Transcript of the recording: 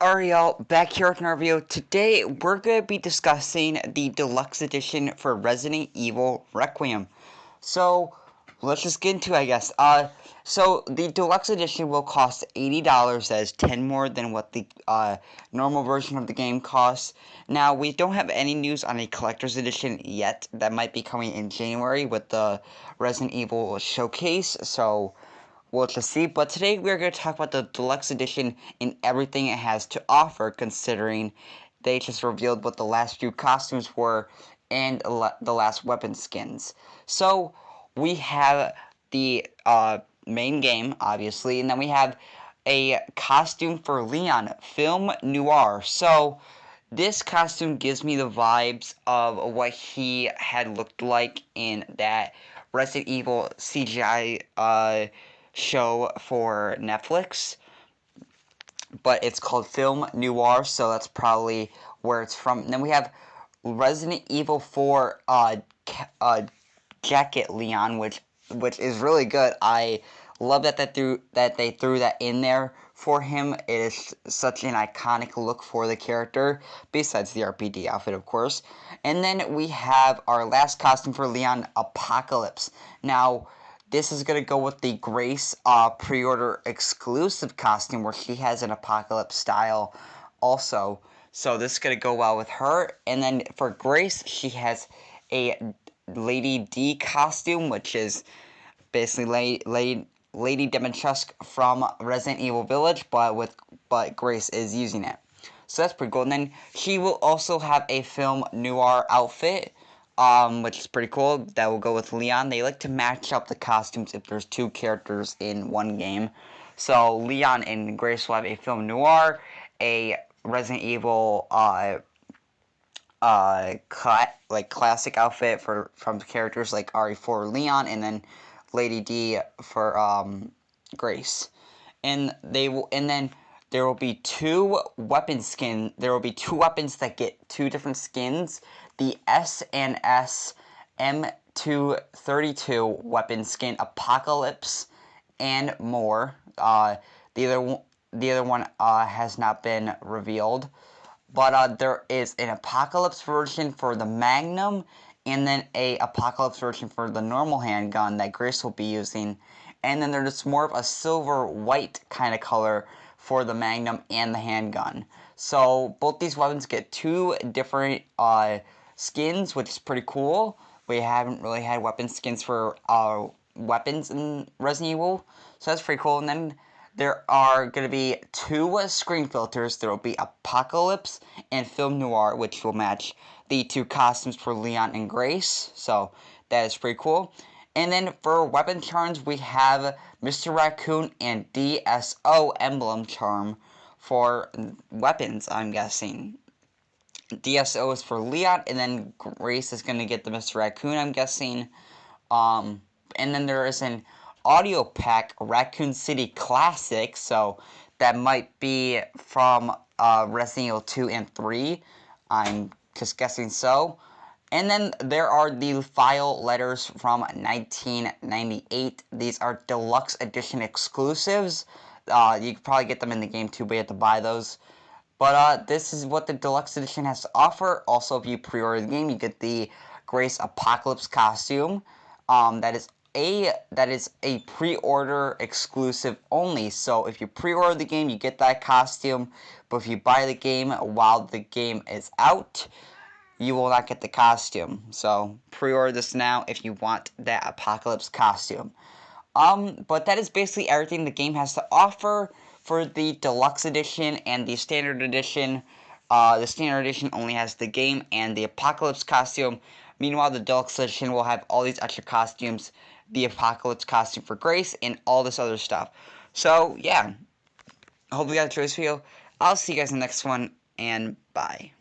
Ariel, back here with another video. Today, we're going to be discussing the deluxe edition for Resident Evil Requiem. So, let's just get into it, I guess. So the deluxe edition will cost $80. That is 10 more than what the normal version of the game costs. Now, we don't have any news on a collector's edition yet. That might be coming in January with the Resident Evil showcase. So we'll just see. But today we're going to talk about the deluxe edition and everything it has to offer, considering they just revealed what the last few costumes were and the last weapon skins. So we have the main game, obviously, and then we have a costume for Leon, film noir. So this costume gives me the vibes of what he had looked like in that Resident Evil CGI show for Netflix, but it's called film noir, so that's probably where it's from. And then we have Resident Evil 4 jacket Leon, which is really good. I love that they threw that in there for him. It is such an iconic look for the character, besides the RPD outfit, of course. And then we have our last costume for Leon, Apocalypse. Now, this is going to go with the Grace pre-order exclusive costume, where she has an Apocalypse style also. So this is going to go well with her. And then for Grace, she has a Lady D costume, which is basically Lady Dimitrescu from Resident Evil Village, but Grace is using it. So that's pretty cool. And then she will also have a film noir outfit, which is pretty cool. That will go with Leon. They like to match up the costumes if there's two characters in one game. So Leon and Grace will have a film noir, a Resident Evil classic outfit from characters like RE4 Leon, and then Lady D for Grace. And then there will be two weapon skins. There will be two weapons that get two different skins. The S&S M232 weapon skin, Apocalypse, and more. The other one has not been revealed. But there is an Apocalypse version for the Magnum, and then a Apocalypse version for the normal handgun that Grace will be using. And then there's more of a silver-white kind of color for the Magnum and the handgun. So both these weapons get two different skins, which is pretty cool. We haven't really had weapon skins for weapons in Resident Evil, so that's pretty cool. And then there are going to be two screen filters. There will be Apocalypse and Film Noir, which will match the two costumes for Leon and Grace. So that is pretty cool. And then for weapon charms, we have Mr. Raccoon and DSO emblem charm for weapons, I'm guessing. DSO is for Leon, and then Grace is going to get the Mr. Raccoon, I'm guessing. And then there is an audio pack, Raccoon City Classic, so that might be from Resident Evil 2 and 3. I'm just guessing so. And then there are the file letters from 1998. These are deluxe edition exclusives. You can probably get them in the game too, but you have to buy those. But this is what the deluxe edition has to offer. Also, if you pre-order the game, you get the Grace Apocalypse costume. That is a pre-order exclusive only. So if you pre-order the game, you get that costume. But if you buy the game while the game is out, you will not get the costume. So pre-order this now if you want that Apocalypse costume. But that is basically everything the game has to offer for the deluxe edition and the standard edition. The standard edition only has the game and the Apocalypse costume. Meanwhile, the deluxe edition will have all these extra costumes, the Apocalypse costume for Grace, and all this other stuff. So, yeah. I hope you guys enjoyed this video. I'll see you guys in the next one, and bye.